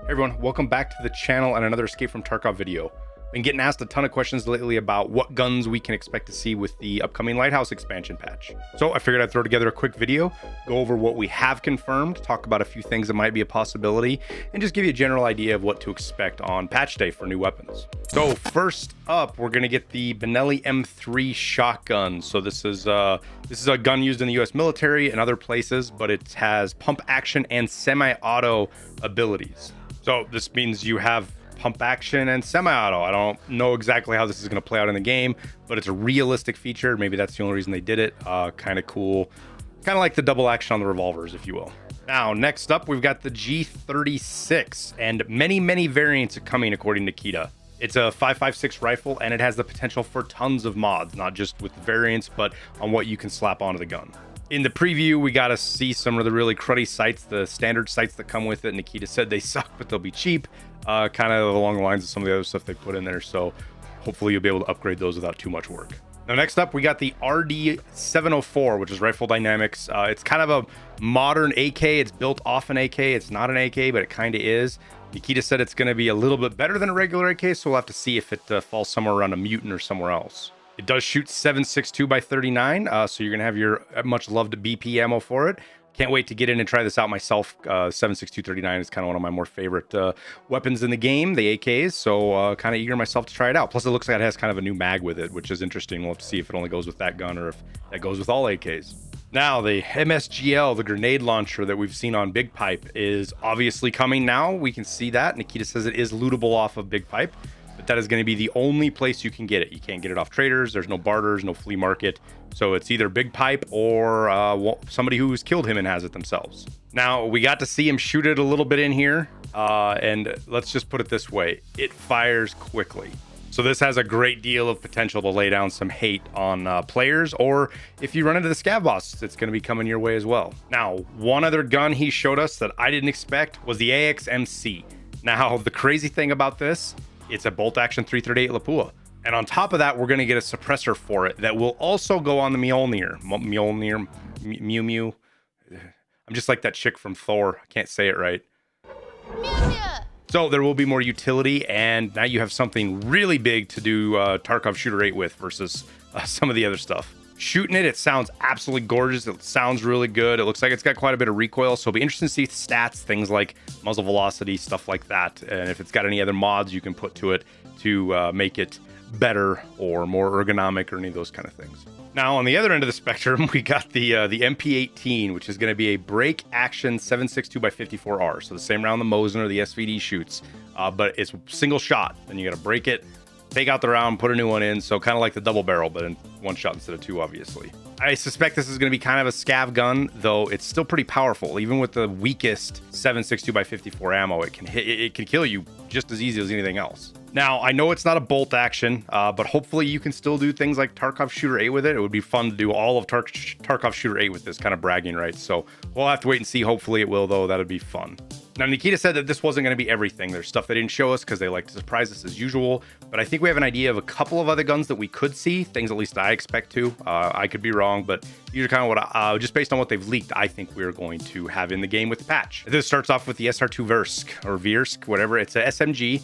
Hey everyone, welcome back to the channel and another Escape from Tarkov video. Been getting asked a ton of questions lately about what guns we can expect to see with the upcoming Lighthouse expansion patch. So I figured I'd throw together a quick video, go over what we have confirmed, talk about a few things that might be a possibility, and just give you a general idea of what to expect on patch day for new weapons. So first up, we're gonna get the Benelli M3 Shotgun. So this is a gun used in the US military and other places, but it has pump action and semi-auto abilities. So this means you have pump action and semi-auto. I don't know exactly how this is going to play out in the game, but it's a realistic feature. Maybe that's the only reason they did it. Kind of cool. Kind of like the double action on the revolvers, if you will. Now, next up, we've got the G36, and many variants are coming according to Nikita. It's a 5.56 rifle, and it has the potential for tons of mods, not just with the variants, but on what you can slap onto the gun. In the preview, we got to see some of the really cruddy sights, the standard sights that come with it. Nikita said they suck, but they'll be cheap, kind of along the lines of some of the other stuff they put in there. So hopefully you'll be able to upgrade those without too much work. Now, next up, we got the RD704, which is Rifle Dynamics. It's kind of a modern AK. It's built off an AK. It's not an AK, but it kind of is. Nikita said it's going to be a little bit better than a regular AK, so we'll have to see if it falls somewhere around a mutant or somewhere else. It does shoot 7.62 by 39, so you're going to have your much loved BP ammo for it. Can't wait to get in and try this out myself. 7.62 39 is kind of one of my more favorite weapons in the game, the AKs, so kind of eager myself to try it out. Plus, it looks like it has kind of a new mag with it, which is interesting. We'll have to see if it only goes with that gun or if that goes with all AKs. Now, the MSGL, the grenade launcher that we've seen on Big Pipe, is obviously coming now. We can see that. Nikita says it is lootable off of Big Pipe. But that is going to be the only place you can get it. You can't get it off traders. There's no barters, no flea market. So it's either Big Pipe or somebody who's killed him and has it themselves. Now, we got to see him shoot it a little bit in here. And let's just put it this way. It fires quickly. So this has a great deal of potential to lay down some hate on players. Or if you run into the scav boss, it's going to be coming your way as well. Now, one other gun he showed us that I didn't expect was the AXMC. Now, the crazy thing about this, it's a bolt action 338 lapua. And on top of that, we're going to get a suppressor for it that will also go on the Mjolnir. Mew Mew. I'm just like that chick from Thor. I can't say it right. So there will be more utility, and now you have something really big to do Tarkov Shooter 8 with versus some of the other stuff. Shooting it sounds absolutely gorgeous. It sounds really good. It looks like it's got quite a bit of recoil, so it'll be interesting to see stats, things like muzzle velocity, stuff like that, and if it's got any other mods you can put to it to make it better or more ergonomic or any of those kind of things. Now, on the other end of the spectrum, we got the MP18, which is going to be a break action 7.62 by 54R, so the same round the Mosin or the SVD shoots, but it's single shot, and you got to break it, take out the round, put a new one in, so kind of like the double barrel, but in one shot instead of two, obviously. I suspect this is going to be kind of a scav gun, though it's still pretty powerful. Even with the weakest 7.62 by 54 ammo, it can kill you just as easy as anything else. Now, I know it's not a bolt action, but hopefully you can still do things like Tarkov Shooter 8 with it. It would be fun to do all of Tarkov Shooter 8 with this, kind of bragging rights. So we'll have to wait and see. Hopefully it will, though. That'd be fun. Now, Nikita said that this wasn't going to be everything. There's stuff they didn't show us because they like to surprise us as usual. But I think we have an idea of a couple of other guns that we could see, things at least I expect to. I could be wrong, but these are kind of what, just based on what they've leaked, I think we're going to have in the game with the patch. This starts off with the SR2 Versk, whatever. It's a SMG.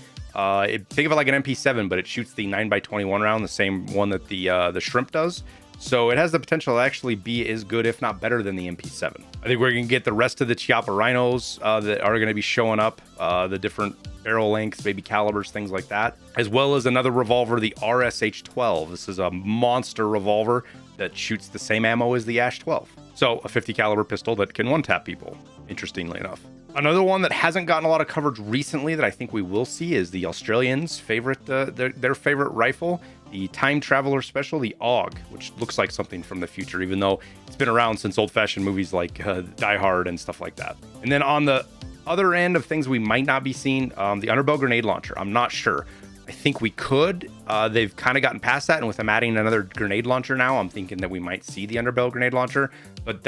Think of it like an MP7, but it shoots the 9x21 round, the same one that the Shrimp does. So it has the potential to actually be as good, if not better, than the MP7. I think we're going to get the rest of the Chiappa Rhinos that are going to be showing up, the different barrel lengths, maybe calibers, things like that, as well as another revolver, the RSH-12. This is a monster revolver that shoots the same ammo as the Ash-12. So a 50 caliber pistol that can one-tap people, interestingly enough. Another one that hasn't gotten a lot of coverage recently that I think we will see is the Australians' favorite, their favorite rifle, the Time Traveler Special, the AUG, which looks like something from the future, even though it's been around since old-fashioned movies like Die Hard and stuff like that. And then on the other end of things we might not be seeing, the Underbell Grenade Launcher. I'm not sure. I think we could. They've kind of gotten past that, and with them adding another grenade launcher now, I'm thinking that we might see the Underbell Grenade Launcher, but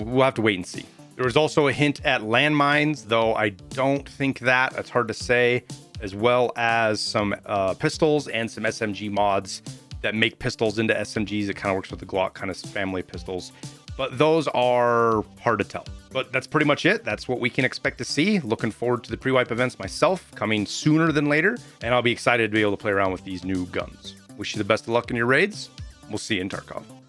we'll have to wait and see. There was also a hint at landmines, though I don't think that. That's hard to say, as well as some pistols and some SMG mods that make pistols into SMGs. It kind of works with the Glock kind of family of pistols. but those are hard to tell. But that's pretty much it. That's what we can expect to see. Looking forward to the pre-wipe events myself, coming sooner than later, and I'll be excited to be able to play around with these new guns. Wish you the best of luck in your raids. We'll see you in Tarkov.